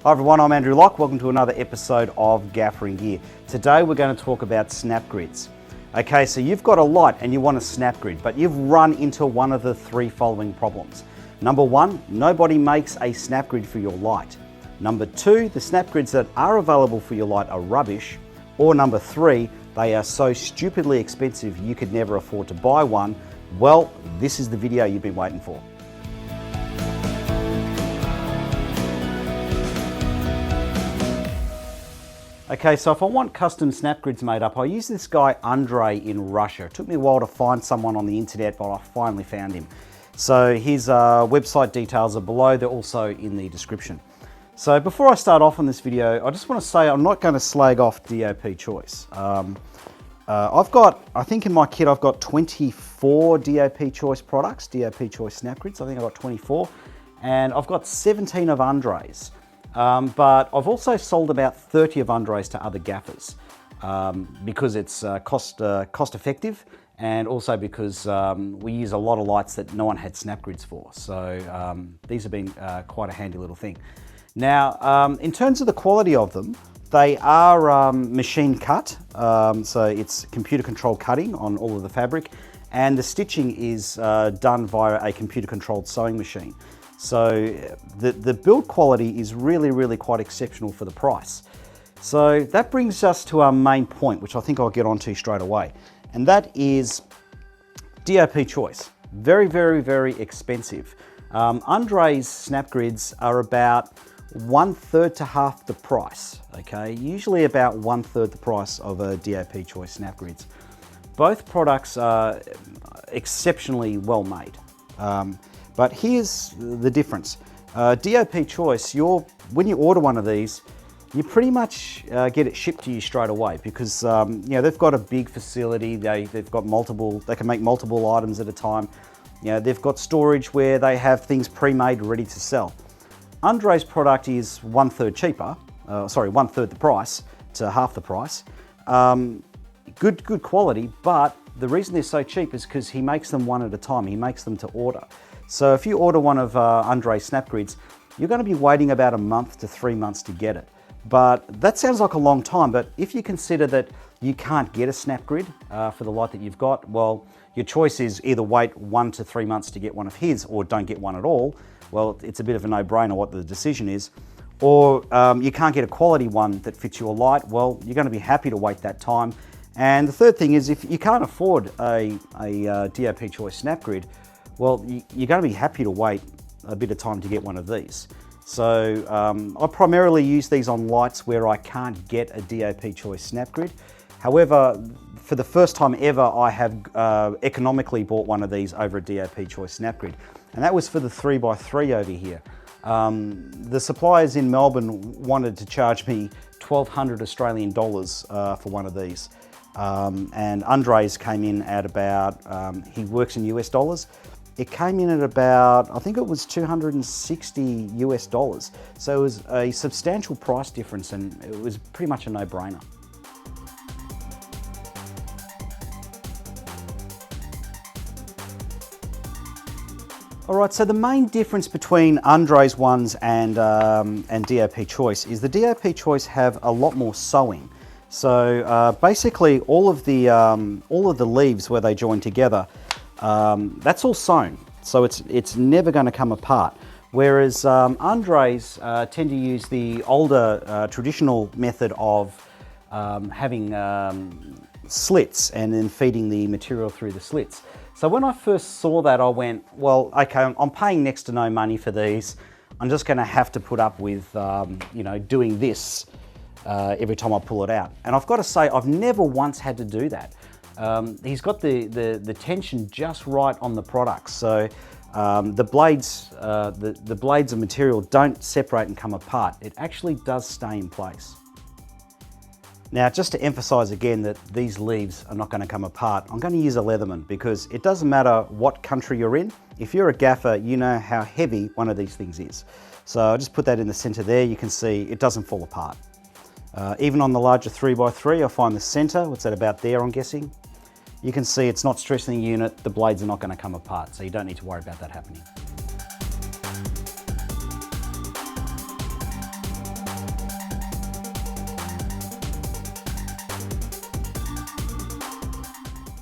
Hi everyone, I'm Andrew Locke. Welcome to another episode of Gaffer in Gear. Today we're going to talk about snap grids. Okay, so you've got a light and you want a snap grid, but you've run into one of the three following problems. Number one, nobody makes a snap grid for your light. Number two, the snap grids that are available for your light are rubbish. Or number three, they are so stupidly expensive you could never afford to buy one. Well, this is the video you've been waiting for. Okay, so if I want custom snap grids made up, I use this guy Andre in Russia. It took me a while to find someone on the internet, but I finally found him. So his website details are below, they're also in the description. So before I start off on this video, I just want to say I'm not going to slag off DOP Choice. I think in my kit I've got 24 DOP Choice products, DOP Choice snap grids. I think I've got 24, and I've got 17 of Andre's. But I've also sold about 30 of Andre's to other gaffers because it's cost effective, and also because we use a lot of lights that no one had snap grids for. So these have been quite a handy little thing. Now, in terms of the quality of them, they are machine cut, so it's computer controlled cutting on all of the fabric, and the stitching is done via a computer controlled sewing machine. So the build quality is really quite exceptional for the price. So that brings us to our main point, which I think I'll get onto straight away. And that is DOP Choice. Very expensive. Andre's snap grids are about 1/3 to half the price, okay? Usually about 1/3 the price of a DOP Choice snap grids. Both products are exceptionally well made. But here's the difference. DOP Choice, when you order one of these, you pretty much get it shipped to you straight away because they've got a big facility. They've got they can make multiple items at a time. They've got storage where they have things pre-made ready to sell. Andre's product is 1/3 cheaper, 1/3 the price to half the price. Good quality, but the reason they're so cheap is because he makes them one at a time. He makes them to order. So if you order one of Andre's snap grids, you're going to be waiting about a month to 3 months to get it. But that sounds like a long time, but if you consider that you can't get a snap grid for the light that you've got, well, your choice is either wait 1 to 3 months to get one of his or don't get one at all. Well, it's a bit of a no-brainer what the decision is. Or you can't get a quality one that fits your light, well, you're going to be happy to wait that time. And the third thing is if you can't afford a DOP Choice snap grid, well, you're going to be happy to wait a bit of time to get one of these. So I primarily use these on lights where I can't get a DOP Choice snap grid. However, for the first time ever, I have economically bought one of these over a DOP Choice snap grid. And that was for the 3x3 over here. The suppliers in Melbourne wanted to charge me 1,200 Australian dollars for one of these. And Andre's came in at about, he works in US dollars. It came in at about, I think it was 260 US dollars. So it was a substantial price difference and it was pretty much a no-brainer. All right, so the main difference between Andre's ones and DOP Choice is the DOP Choice have a lot more sewing. So basically all of the leaves where they join together, that's all sewn, so it's never going to come apart. Whereas Andre's tend to use the older traditional method of having slits and then feeding the material through the slits. So when I first saw that, I went, well, okay, I'm paying next to no money for these. I'm just going to have to put up with doing this every time I pull it out. And I've got to say, I've never once had to do that. He's got the tension just right on the product, so the blades of material don't separate and come apart. It actually does stay in place. Now, just to emphasize again that these leaves are not going to come apart, I'm going to use a Leatherman because it doesn't matter what country you're in. If you're a gaffer, you know how heavy one of these things is. So I'll just put that in the center there. You can see it doesn't fall apart. Even on the larger 3x3, I find the center, what's that, about there, I'm guessing? You can see it's not stressing the unit, the blades are not going to come apart, so you don't need to worry about that happening.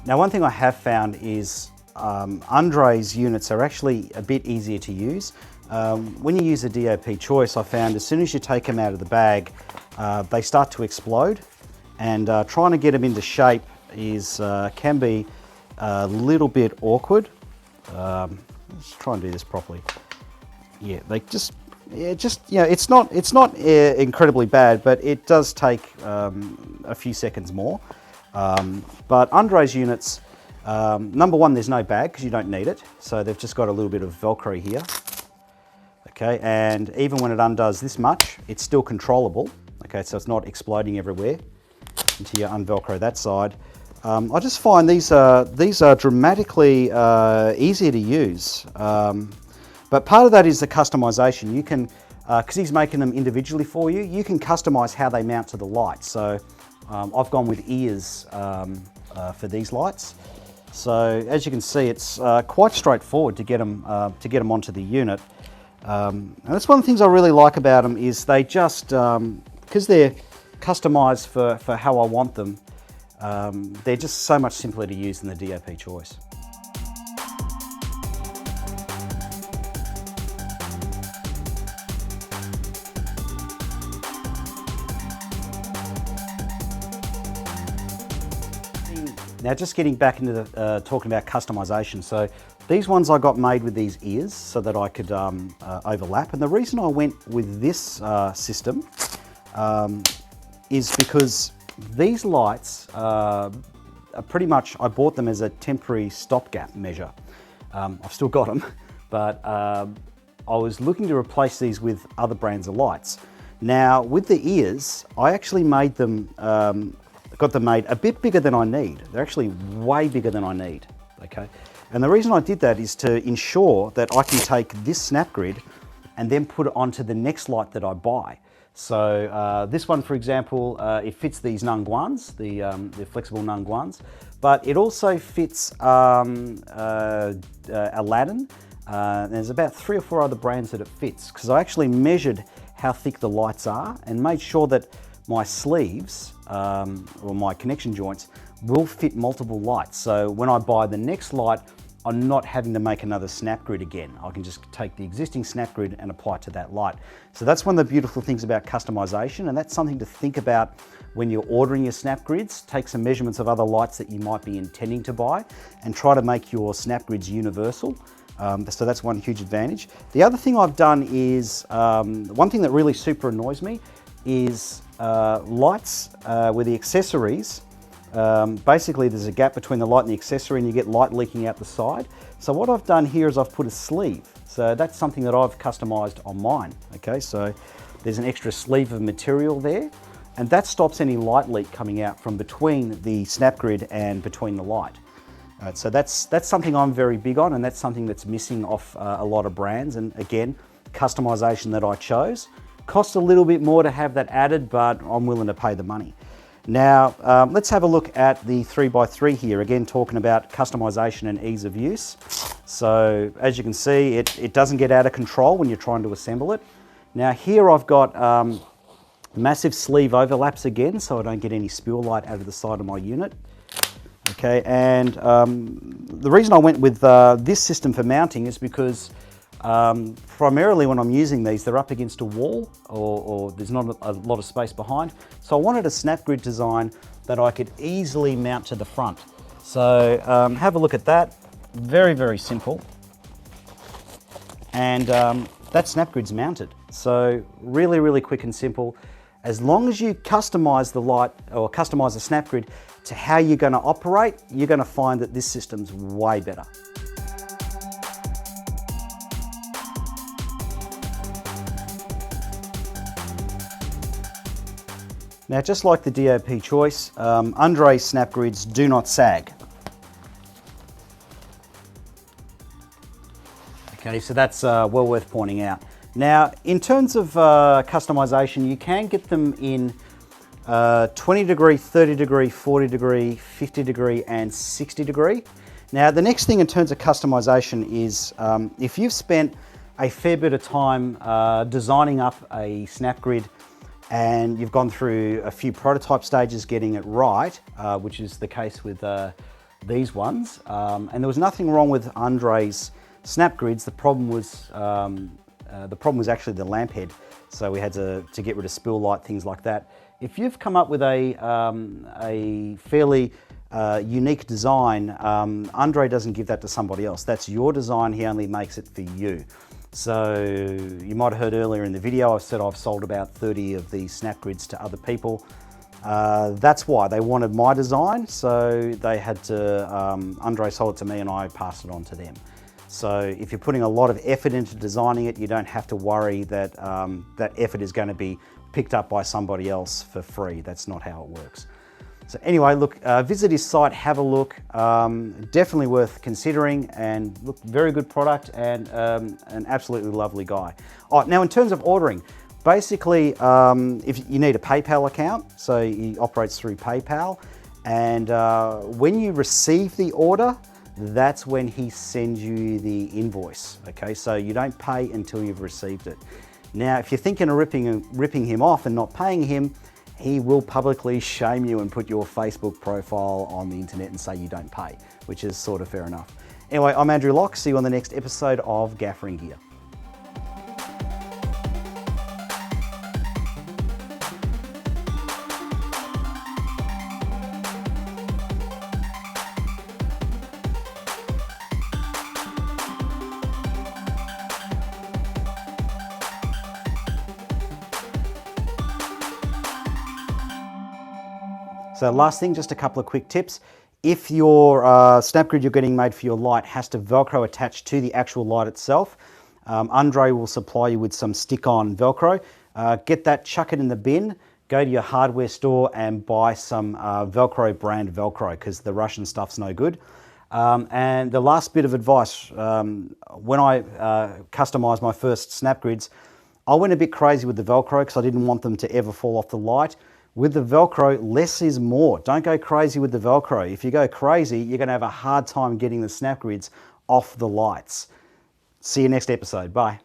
Now, one thing I have found is Andre's units are actually a bit easier to use. When you use a DOP choice, I found as soon as you take them out of the bag, they start to explode, and trying to get them into shape can be a little bit awkward. Let's try and do this properly. Yeah, it's not incredibly bad, but it does take a few seconds more. But Andre's units, number one, there's no bag because you don't need it. So they've just got a little bit of Velcro here. Okay, and even when it undoes this much, it's still controllable. Okay, so it's not exploding everywhere until you unvelcro that side. I just find these are dramatically easier to use. But part of that is the customization. You can, because he's making them individually for you, you can customize how they mount to the light. So I've gone with ears for these lights. So as you can see, it's quite straightforward to get them onto the unit. And that's one of the things I really like about them is they just, because they're customized for how I want them, they're just so much simpler to use than the DOP choice. Now, just getting back into the, talking about customization. So these ones I got made with these ears so that I could overlap. And the reason I went with this system is because these lights are pretty much, I bought them as a temporary stopgap measure. I've still got them, but I was looking to replace these with other brands of lights. Now, with the ears, I actually made them, got them made a bit bigger than I need. They're actually way bigger than I need, okay? And the reason I did that is to ensure that I can take this snap grid and then put it onto the next light that I buy. So this one, for example, it fits these Nangguans, the flexible Nangguans, but it also fits Aladdin. There's about 3 or 4 other brands that it fits, because I actually measured how thick the lights are and made sure that my sleeves or my connection joints will fit multiple lights. So when I buy the next light, I'm not having to make another snap grid again. I can just take the existing snap grid and apply it to that light. So that's one of the beautiful things about customization, and that's something to think about when you're ordering your snap grids. Take some measurements of other lights that you might be intending to buy and try to make your snap grids universal. So that's one huge advantage. The other thing I've done is, one thing that really super annoys me is lights with the accessories. Basically there's a gap between the light and the accessory and you get light leaking out the side. So what I've done here is I've put a sleeve. So that's something that I've customized on mine. Okay, so there's an extra sleeve of material there, and that stops any light leak coming out from between the snap grid and between the light. So that's something I'm very big on, and that's something that's missing off a lot of brands. And again, customization that I chose. Costs a little bit more to have that added, but I'm willing to pay the money. Now, let's have a look at the 3x3 here. Again, talking about customization and ease of use. So as you can see, it doesn't get out of control when you're trying to assemble it. Now here I've got massive sleeve overlaps again, so I don't get any spill light out of the side of my unit. Okay, and the reason I went with this system for mounting is because primarily when I'm using these, they're up against a wall or there's not a lot of space behind. So I wanted a snap grid design that I could easily mount to the front. So have a look at that. Very, very simple. And that snap grid's mounted. So really, really quick and simple. As long as you customize the light or customize the snap grid to how you're going to operate, you're going to find that this system's way better. Now, just like the DOP choice, Andre's snap grids do not sag. Okay, so that's well worth pointing out. Now, in terms of customization, you can get them in 20 degree, 30 degree, 40 degree, 50 degree, and 60 degree. Now, the next thing in terms of customization is if you've spent a fair bit of time designing up a snap grid and you've gone through a few prototype stages getting it right, which is the case with these ones. And there was nothing wrong with Andre's snap grids. The problem was actually the lamp head. So we had to get rid of spill light, things like that. If you've come up with a fairly unique design, Andre doesn't give that to somebody else. That's your design, he only makes it for you. So you might have heard earlier in the video, I said I've sold about 30 of these snap grids to other people. That's why they wanted my design, so they had to, Andre sold it to me and I passed it on to them. So if you're putting a lot of effort into designing it, you don't have to worry that that effort is going to be picked up by somebody else for free. That's not how it works. So anyway, look, visit his site, have a look. Definitely worth considering, and look, very good product, and an absolutely lovely guy. Oh, now in terms of ordering, basically, if you need a PayPal account, so he operates through PayPal, and when you receive the order, that's when he sends you the invoice, okay? So you don't pay until you've received it. Now, if you're thinking of ripping him off and not paying him, he will publicly shame you and put your Facebook profile on the internet and say you don't pay, which is sort of fair enough. Anyway, I'm Andrew Locke. See you on the next episode of Gaffering Gear. So last thing, just a couple of quick tips. If your snap grid you're getting made for your light has to Velcro attached to the actual light itself, Andre will supply you with some stick-on Velcro. Get that, chuck it in the bin, go to your hardware store and buy some Velcro brand Velcro, because the Russian stuff's no good. And the last bit of advice, when I customized my first snap grids, I went a bit crazy with the Velcro because I didn't want them to ever fall off the light. With the Velcro, less is more. Don't go crazy with the Velcro. If you go crazy, you're going to have a hard time getting the snap grids off the lights. See you next episode. Bye.